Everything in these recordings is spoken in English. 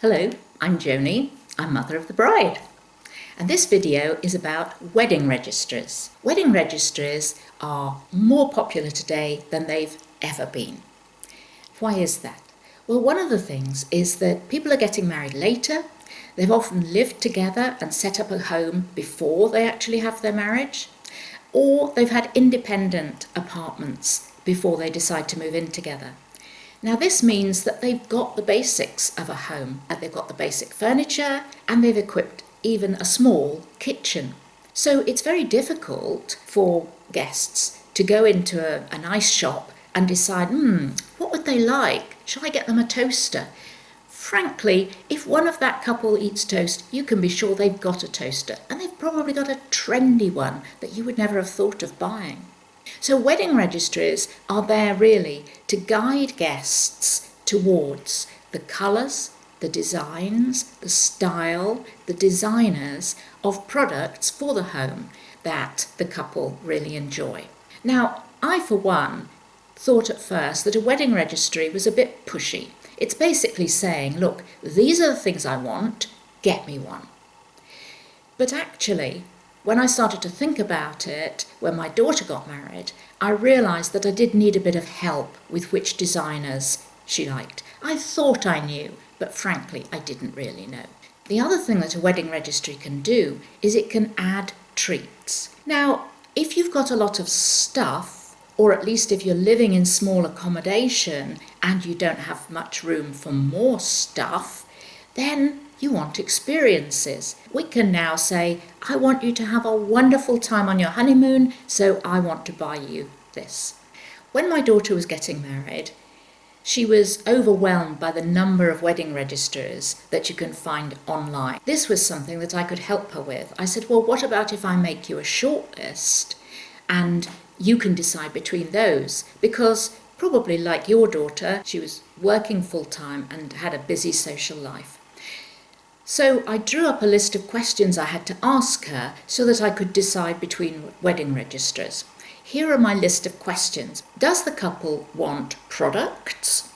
Hello, I'm Joni. I'm mother of the bride. And this video is about wedding registries. Wedding registries are more popular today than they've ever been. Why is that? Well, one of the things is that people are getting married later. They've often lived together and set up a home before they actually have their marriage, or they've had independent apartments before they decide to move in together. Now this means that they've got the basics of a home. They've got the basic furniture and they've equipped even a small kitchen. So it's very difficult for guests to go into a nice shop and decide, what would they like? Shall I get them a toaster? Frankly, if one of that couple eats toast, you can be sure they've got a toaster, and they've probably got a trendy one that you would never have thought of buying. So wedding registries are there really to guide guests towards the colours, the designs, the style, the designers of products for the home that the couple really enjoy. Now, I for one thought at first that a wedding registry was a bit pushy. It's basically saying, look, these are the things I want, get me one. But actually, when I started to think about it, when my daughter got married, I realised that I did need a bit of help with which designers she liked. I thought I knew, but frankly, I didn't really know. The other thing that a wedding registry can do is it can add treats. Now, if you've got a lot of stuff, or at least if you're living in small accommodation and you don't have much room for more stuff, then you want experiences. We can now say, I want you to have a wonderful time on your honeymoon, so I want to buy you this. When my daughter was getting married, she was overwhelmed by the number of wedding registries that you can find online. This was something that I could help her with. I said, well, what about if I make you a short list and you can decide between those? Because probably like your daughter, she was working full-time and had a busy social life. So I drew up a list of questions I had to ask her so that I could decide between wedding registries. Here are my list of questions. Does the couple want products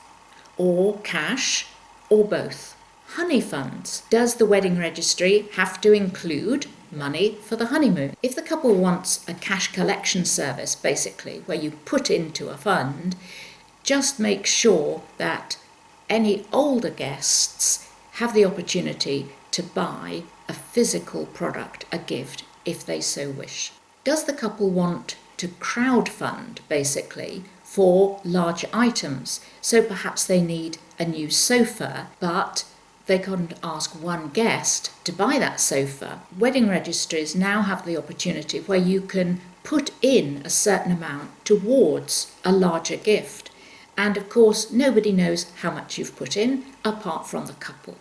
or cash or both? Honey funds. Does the wedding registry have to include money for the honeymoon? If the couple wants a cash collection service, basically, where you put into a fund, just make sure that any older guests have the opportunity to buy a physical product, a gift, if they so wish. Does the couple want to crowdfund, basically, for large items? So perhaps they need a new sofa, but they can't ask one guest to buy that sofa. Wedding registries now have the opportunity where you can put in a certain amount towards a larger gift. And of course, nobody knows how much you've put in apart from the couple.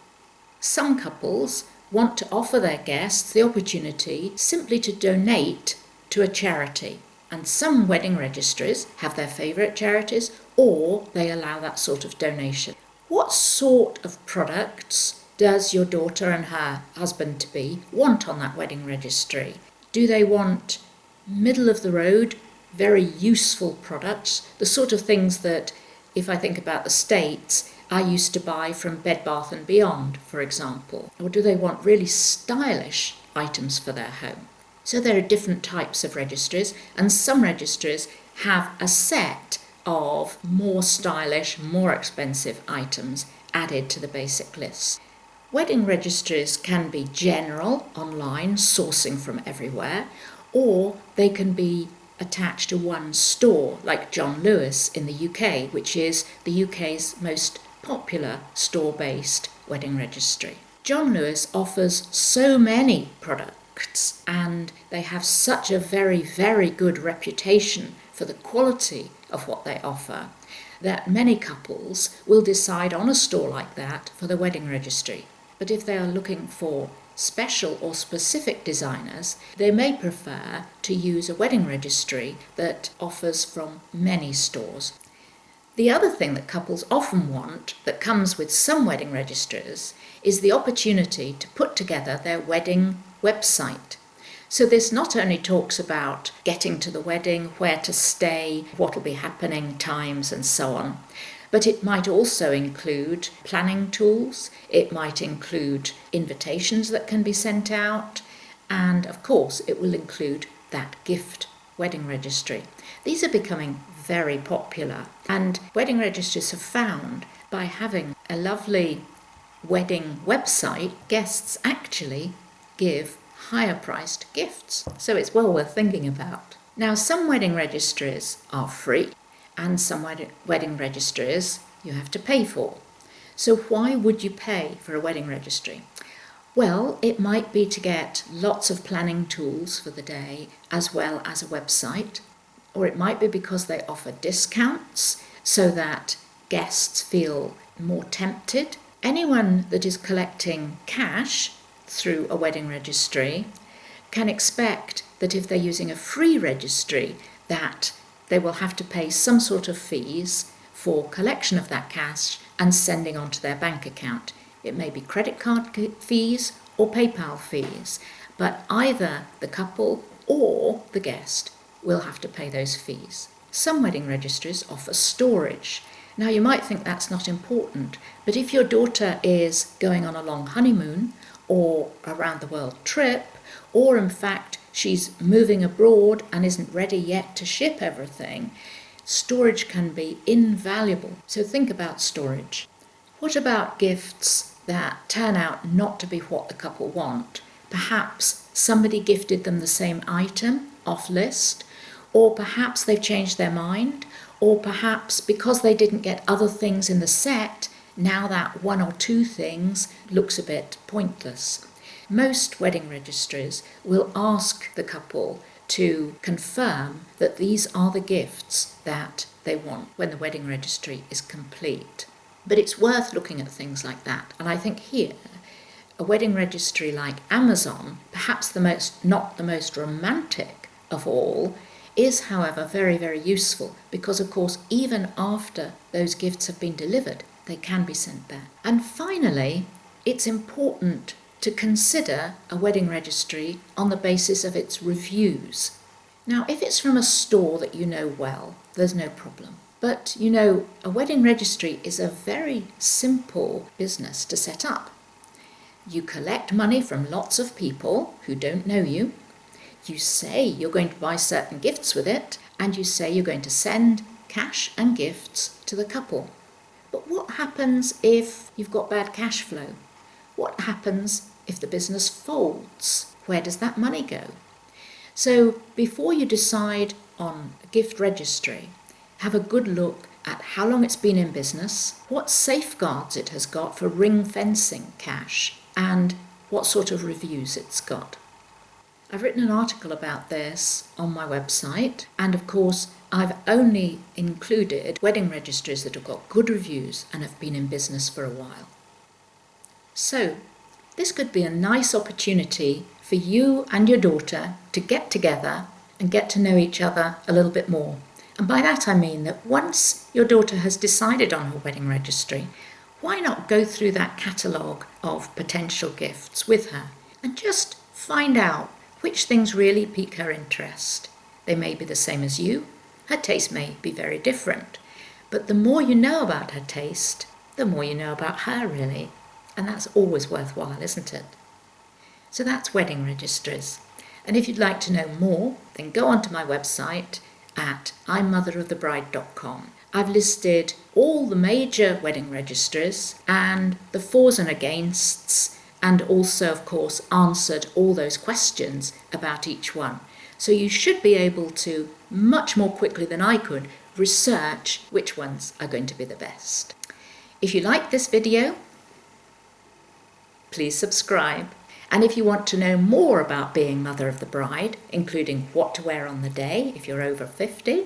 Some couples want to offer their guests the opportunity simply to donate to a charity. And some wedding registries have their favourite charities, or they allow that sort of donation. What sort of products does your daughter and her husband-to-be want on that wedding registry? Do they want middle of the road, very useful products, the sort of things that, if I think about the States, I used to buy from Bed Bath & Beyond, for example? Or do they want really stylish items for their home? So there are different types of registries, and some registries have a set of more stylish, more expensive items added to the basic list. Wedding registries can be general, online, sourcing from everywhere, or they can be attached to one store, like John Lewis in the UK, which is the UK's most popular store-based wedding registry. John Lewis offers so many products, and they have such a very, very good reputation for the quality of what they offer, that many couples will decide on a store like that for the wedding registry. But if they are looking for special or specific designers, they may prefer to use a wedding registry that offers from many stores. The other thing that couples often want, that comes with some wedding registries, is the opportunity to put together their wedding website. So this not only talks about getting to the wedding, where to stay, what will be happening, times and so on, But it might also include planning tools, it might include invitations that can be sent out, and of course it will include that gift wedding registry. These are becoming very popular, and wedding registries have found by having a lovely wedding website, guests actually give higher priced gifts. So it's well worth thinking about. Now, some wedding registries are free, and some wedding registries you have to pay for. So why would you pay for a wedding registry? Well, it might be to get lots of planning tools for the day as well as a website, or it might be because they offer discounts so that guests feel more tempted. Anyone that is collecting cash through a wedding registry can expect that if they're using a free registry, that they will have to pay some sort of fees for collection of that cash and sending onto their bank account. It may be credit card fees or PayPal fees, but either the couple or the guest will have to pay those fees. Some wedding registries offer storage. Now, you might think that's not important, but if your daughter is going on a long honeymoon or a round the world trip, or in fact she's moving abroad and isn't ready yet to ship everything, storage can be invaluable. So think about storage. What about gifts that turn out not to be what the couple want? Perhaps somebody gifted them the same item off list, or perhaps they've changed their mind, or perhaps because they didn't get other things in the set, now that one or two things looks a bit pointless. Most wedding registries will ask the couple to confirm that these are the gifts that they want when the wedding registry is complete. But it's worth looking at things like that. And I think here, a wedding registry like Amazon, perhaps not the most romantic of all, is, however, very, very useful because, of course, even after those gifts have been delivered, they can be sent back. And finally, it's important to consider a wedding registry on the basis of its reviews. Now, if it's from a store that you know well, there's no problem. But, a wedding registry is a very simple business to set up. You collect money from lots of people who don't know you. You say you're going to buy certain gifts with it, and you say you're going to send cash and gifts to the couple. But what happens if you've got bad cash flow? What happens if the business folds? Where does that money go? So before you decide on a gift registry, have a good look at how long it's been in business, what safeguards it has got for ring fencing cash, and what sort of reviews it's got. I've written an article about this on my website, and of course I've only included wedding registries that have got good reviews and have been in business for a while. So this could be a nice opportunity for you and your daughter to get together and get to know each other a little bit more. And by that I mean that once your daughter has decided on her wedding registry, why not go through that catalogue of potential gifts with her and just find out which things really pique her interest. They may be the same as you, her taste may be very different, but the more you know about her taste, the more you know about her really, and that's always worthwhile, isn't it? So that's wedding registries, and if you'd like to know more, then go onto my website at imotherofthebride.com. I've listed all the major wedding registries and the fors and againsts, and also, of course, answered all those questions about each one. So you should be able to, much more quickly than I could, research which ones are going to be the best. If you like this video, please subscribe. And if you want to know more about being mother of the bride, including what to wear on the day if you're over 50,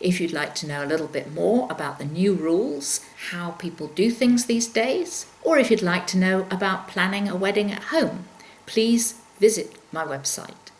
if you'd like to know a little bit more about the new rules, how people do things these days, or if you'd like to know about planning a wedding at home, please visit my website.